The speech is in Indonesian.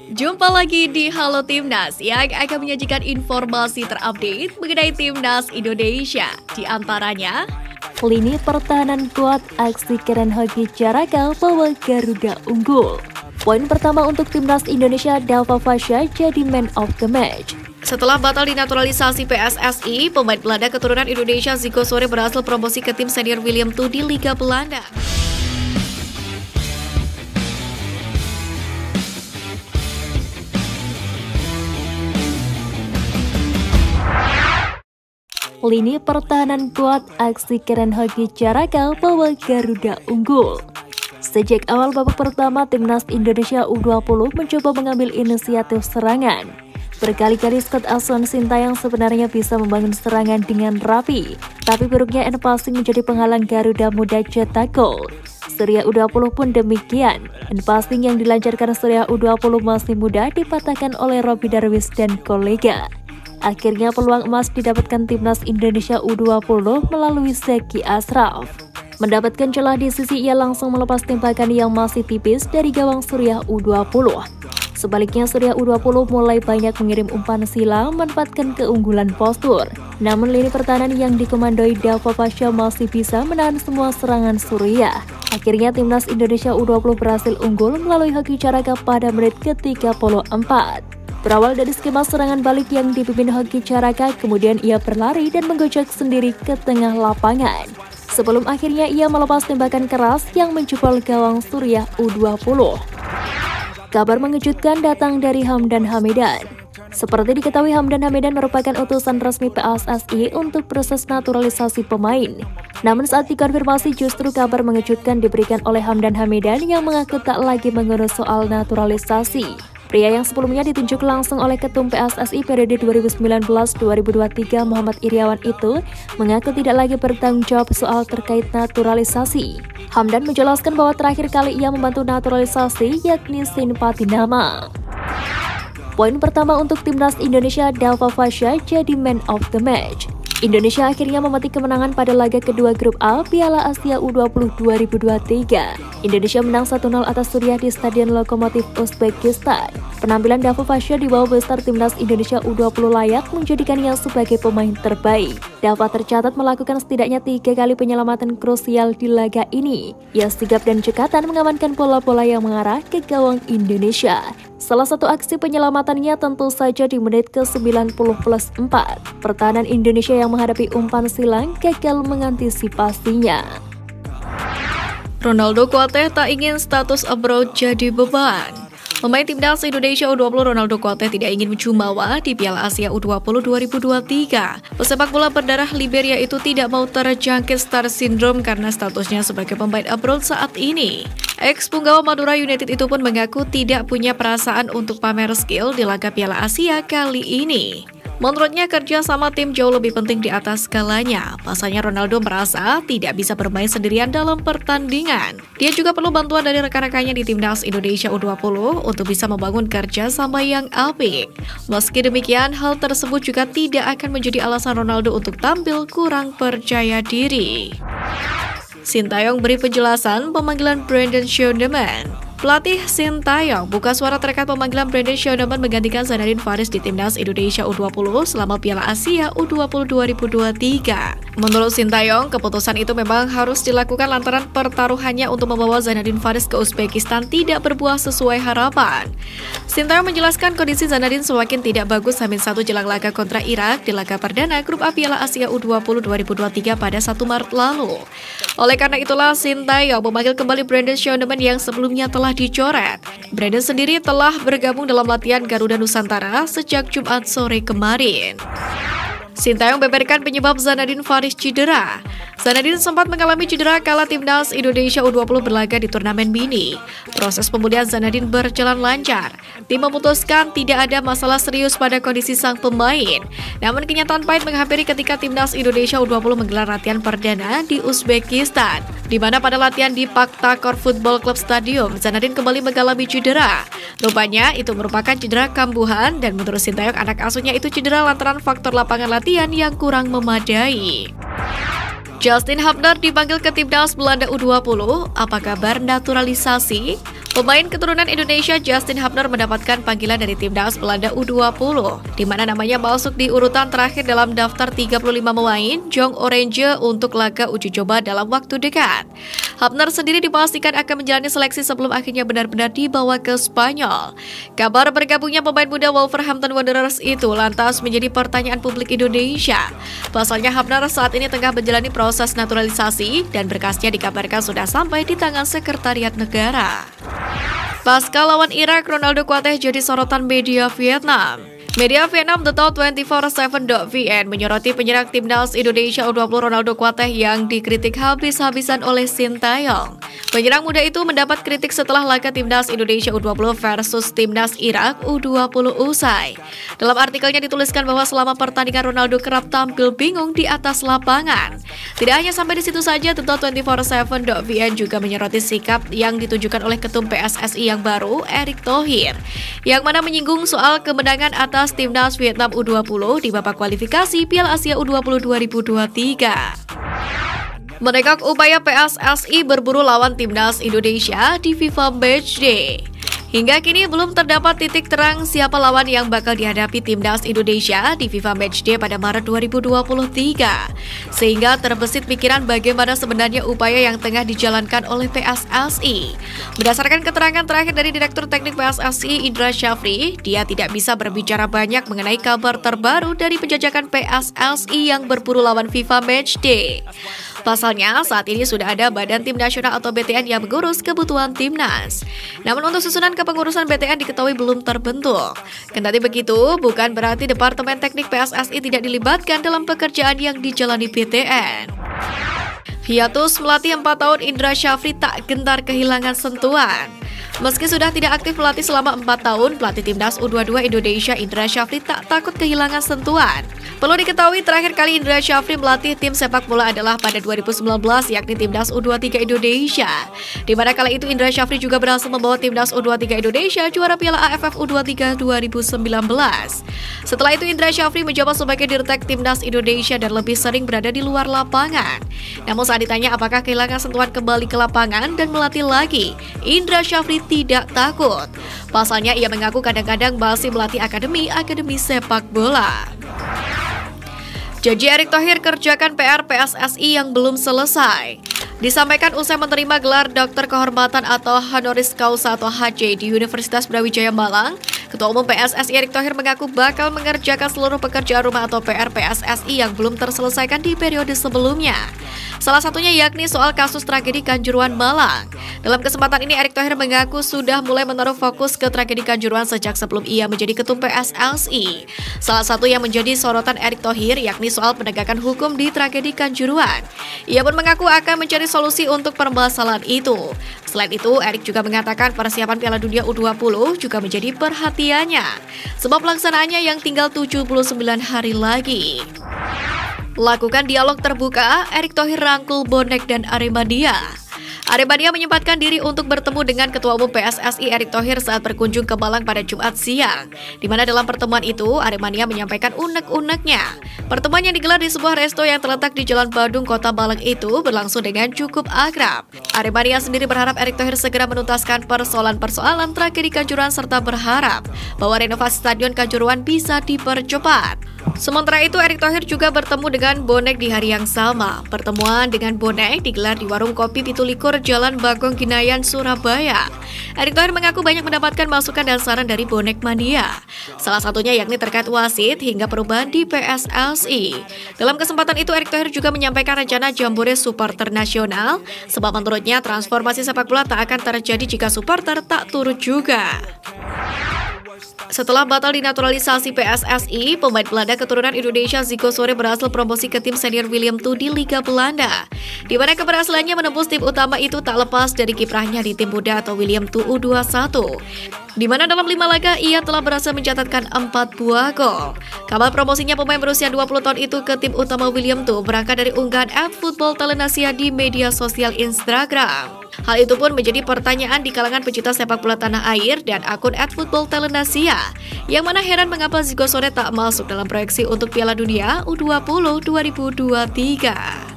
Jumpa lagi di Halo Timnas yang akan menyajikan informasi terupdate mengenai Timnas Indonesia. Di antaranya, lini pertahanan kuat, aksi keren Hoki Caraka bawa Garuda unggul. Poin pertama untuk Timnas Indonesia, Dava Fasha jadi man of the match. Setelah batal dinaturalisasi PSSI, pemain Belanda keturunan Indonesia Zico Sore berhasil promosi ke tim senior Willem II di Liga Belanda. Lini pertahanan kuat, aksi keren Hoki Caraka bawa Garuda unggul. Sejak awal babak pertama, Timnas Indonesia U20 mencoba mengambil inisiatif serangan. Berkali-kali Scott Aswan Sintayong sebenarnya bisa membangun serangan dengan rapi, tapi buruknya end passing menjadi penghalang Garuda muda cetak gol. Surya U20 pun demikian. End passing yang dilancarkan Surya U20 masih muda dipatahkan oleh Robby Darwish dan kolega. Akhirnya peluang emas didapatkan Timnas Indonesia U20 melalui Zeki Ashraf. Mendapatkan celah di sisi, ia langsung melepas tembakan yang masih tipis dari gawang Surya U20. Sebaliknya Surya U20 mulai banyak mengirim umpan silang memanfaatkan keunggulan postur. Namun lini pertahanan yang dikomandoi Dava Fasha masih bisa menahan semua serangan Surya. Akhirnya Timnas Indonesia U20 berhasil unggul melalui Hoki Caraka pada menit ke-34. Berawal dari skema serangan balik yang dipimpin Hoki Caraka, kemudian ia berlari dan menggocek sendiri ke tengah lapangan. Sebelum akhirnya ia melepas tembakan keras yang menjebol gawang Surya U20. Kabar mengejutkan datang dari Hamdan Hamidan. Seperti diketahui, Hamdan Hamidan merupakan utusan resmi PSSI untuk proses naturalisasi pemain. Namun saat dikonfirmasi, justru kabar mengejutkan diberikan oleh Hamdan Hamidan yang mengaku tak lagi mengurus soal naturalisasi. Pria yang sebelumnya ditunjuk langsung oleh Ketum PSSI periode 2019-2023 Muhammad Iriawan itu mengaku tidak lagi bertanggung jawab soal terkait naturalisasi. Hamdan menjelaskan bahwa terakhir kali ia membantu naturalisasi yakni Simpati Nama. Poin pertama untuk Timnas Indonesia, Dava Fasha jadi man of the match. Indonesia akhirnya memetik kemenangan pada laga kedua grup A Piala Asia U20 2023. Indonesia menang 1-0 atas Suriah di Stadion Lokomotif Uzbekistan. Penampilan Dava Fasha di bawah besar Timnas Indonesia U20 layak menjadikannya sebagai pemain terbaik. Dava tercatat melakukan setidaknya 3 kali penyelamatan krusial di laga ini. Ia sigap dan cekatan mengamankan bola-bola yang mengarah ke gawang Indonesia. Salah satu aksi penyelamatannya tentu saja di menit ke-90+4. Pertahanan Indonesia yang menghadapi umpan silang gagal mengantisipasinya. Ronaldo Kuateh tak ingin status abroad jadi beban. Pemain Timnas Indonesia U20 Ronaldo Kuateh tidak ingin menjumawa di Piala Asia U20 2023. Pesepak bola berdarah Liberia itu tidak mau terjangkit star syndrome karena statusnya sebagai pemain abroad saat ini. Ex-punggawa Madura United itu pun mengaku tidak punya perasaan untuk pamer skill di laga Piala Asia kali ini. Menurutnya kerja sama tim jauh lebih penting di atas segalanya. Pasalnya Ronaldo merasa tidak bisa bermain sendirian dalam pertandingan. Dia juga perlu bantuan dari rekan-rekannya di Timnas Indonesia U20 untuk bisa membangun kerja sama yang apik. Meski demikian, hal tersebut juga tidak akan menjadi alasan Ronaldo untuk tampil kurang percaya diri. Sintayong beri penjelasan pemanggilan Brandon Shondeman. Pelatih Sintayong buka suara terkait pemanggilan Brandon Shondeman menggantikan Zanadin Faris di Timnas Indonesia U20 selama Piala Asia U20 2023. Menurut Sintayong, keputusan itu memang harus dilakukan lantaran pertaruhannya untuk membawa Zanadin Faris ke Uzbekistan tidak berbuah sesuai harapan. Sintayong menjelaskan kondisi Zanadin semakin tidak bagus H-1 jelang laga kontra Irak di laga perdana Grup A Piala Asia U20 2023 pada 1 Maret lalu. Oleh karena itulah Sintayong memanggil kembali Brandon Shondeman yang sebelumnya telah dicoret. Brandon sendiri telah bergabung dalam latihan Garuda Nusantara sejak Jumat sore kemarin. Sintayong beberkan penyebab Zanadin Faris cedera. Zanadin sempat mengalami cedera kala Timnas Indonesia U20 berlaga di turnamen mini. Proses pemulihan Zanadin berjalan lancar. Tim memutuskan tidak ada masalah serius pada kondisi sang pemain. Namun kenyataan pahit menghampiri ketika Timnas Indonesia U20 menggelar latihan perdana di Uzbekistan, di mana pada latihan di Paktakor Football Club Stadium, Zanadin kembali mengalami cedera. Rupanya itu merupakan cedera kambuhan dan menurut Sintayong anak asuhnya itu cedera lantaran faktor lapangan latihan yang kurang memadai. Justin Hubner dipanggil ke Timnas Belanda U20, apa kabar naturalisasi? Pemain keturunan Indonesia Justin Hubner mendapatkan panggilan dari timnas Belanda U20, di mana namanya masuk di urutan terakhir dalam daftar 35 pemain Jong Oranje untuk laga uji coba dalam waktu dekat. Hubner sendiri dipastikan akan menjalani seleksi sebelum akhirnya benar-benar dibawa ke Spanyol. Kabar bergabungnya pemain muda Wolverhampton Wanderers itu lantas menjadi pertanyaan publik Indonesia. Pasalnya Hubner saat ini tengah menjalani proses naturalisasi dan berkasnya dikabarkan sudah sampai di tangan Sekretariat Negara. Pasca lawan Irak, Ronaldo Kuateh jadi sorotan media Vietnam. Media Vietnam The Top 24/7.vn menyoroti penyerang timnas Indonesia U20 Ronaldo Kuateh yang dikritik habis-habisan oleh Sintayong. Penyerang muda itu mendapat kritik setelah laga timnas Indonesia U20 versus timnas Irak U20 usai. Dalam artikelnya dituliskan bahwa selama pertandingan Ronaldo kerap tampil bingung di atas lapangan. Tidak hanya sampai di situ saja, The Top 24/7.vn juga menyoroti sikap yang ditunjukkan oleh Ketum PSSI yang baru, Erick Thohir, yang mana menyinggung soal kemenangan atas timnas Vietnam U20 di babak kualifikasi Piala Asia U20 2023. Menegak upaya PSSI berburu lawan timnas Indonesia di FIFA Matchday. Hingga kini belum terdapat titik terang siapa lawan yang bakal dihadapi timnas Indonesia di FIFA Matchday pada Maret 2023. Sehingga terbesit pikiran bagaimana sebenarnya upaya yang tengah dijalankan oleh PSSI. Berdasarkan keterangan terakhir dari Direktur Teknik PSSI Indra Syafri, dia tidak bisa berbicara banyak mengenai kabar terbaru dari penjajakan PSSI yang berburu lawan FIFA Matchday. Pasalnya, saat ini sudah ada Badan Tim Nasional atau BTN yang mengurus kebutuhan timnas. Namun untuk susunan kepengurusan BTN diketahui belum terbentuk. Kendati begitu, bukan berarti Departemen Teknik PSSI tidak dilibatkan dalam pekerjaan yang dijalani BTN. Hiatus melatih 4 tahun, Indra Syafri tak gentar kehilangan sentuhan. Meski sudah tidak aktif melatih selama 4 tahun, pelatih timnas U22 Indonesia Indra Syafri tak takut kehilangan sentuhan. Perlu diketahui terakhir kali Indra Syafri melatih tim sepak bola adalah pada 2019, yakni timnas U23 Indonesia. Di mana kala itu Indra Syafri juga berhasil membawa timnas U23 Indonesia juara Piala AFF U23 2019. Setelah itu Indra Syafri menjabat sebagai Dirtek Timnas Indonesia dan lebih sering berada di luar lapangan. Namun saat ditanya apakah kehilangan sentuhan kembali ke lapangan dan melatih lagi, Indra Syafri tidak takut. Pasalnya ia mengaku kadang-kadang masih melatih akademi sepak bola. Janji Erick Thohir kerjakan PR PSSI yang belum selesai. Disampaikan usai menerima gelar Doktor Kehormatan atau Honoris Causa atau HC di Universitas Brawijaya Malang, Ketua Umum PSSI Erick Thohir mengaku bakal mengerjakan seluruh pekerjaan rumah atau PR PSSI yang belum terselesaikan di periode sebelumnya. Salah satunya yakni soal kasus tragedi Kanjuruhan Malang. Dalam kesempatan ini Erick Thohir mengaku sudah mulai menaruh fokus ke tragedi Kanjuruhan sejak sebelum ia menjadi Ketum PSSI. Salah satu yang menjadi sorotan Erick Thohir yakni soal penegakan hukum di tragedi Kanjuruhan. Ia pun mengaku akan mencari solusi untuk permasalahan itu. Selain itu, Erick juga mengatakan persiapan Piala Dunia U20 juga menjadi perhatiannya, sebab pelaksanaannya yang tinggal 79 hari lagi. Lakukan dialog terbuka, Erick Thohir rangkul bonek dan Aremania. Aremania menyempatkan diri untuk bertemu dengan Ketua Umum PSSI Erick Thohir saat berkunjung ke Malang pada Jumat siang, di mana dalam pertemuan itu Aremania menyampaikan unek-uneknya. Pertemuan yang digelar di sebuah resto yang terletak di Jalan Badung, Kota Malang itu berlangsung dengan cukup akrab. Aremania sendiri berharap Erick Thohir segera menuntaskan persoalan-persoalan tragedi Kanjuruhan serta berharap bahwa renovasi Stadion Kanjuruhan bisa dipercepat. Sementara itu, Erick Thohir juga bertemu dengan bonek di hari yang sama. Pertemuan dengan bonek digelar di warung kopi Pitulikur, Jalan Bagong Ginayan, Surabaya. Erick Thohir mengaku banyak mendapatkan masukan dan saran dari bonek mania. Salah satunya yakni terkait wasit hingga perubahan di PSSI. Dalam kesempatan itu, Erick Thohir juga menyampaikan rencana Jambore Supporter Nasional, sebab menurutnya transformasi sepak bola tak akan terjadi jika supporter tak turut juga. Setelah batal dinaturalisasi PSSI, pemain Belanda keturunan Indonesia Zico Sore berhasil promosi ke tim senior Willem II di Liga Belanda, di mana keberhasilannya menembus tim utama itu tak lepas dari kiprahnya di tim muda atau Willem II U21, di mana dalam 5 laga ia telah berhasil mencatatkan 4 buah gol. Kabar promosinya pemain berusia 20 tahun itu ke tim utama Willem II berangkat dari unggahan @footballtelenasia di media sosial Instagram. Hal itu pun menjadi pertanyaan di kalangan pecinta sepak bola tanah air dan akun @footballtelenasia, yang mana heran mengapa Zico Sore tak masuk dalam proyeksi untuk Piala Dunia U20 2023.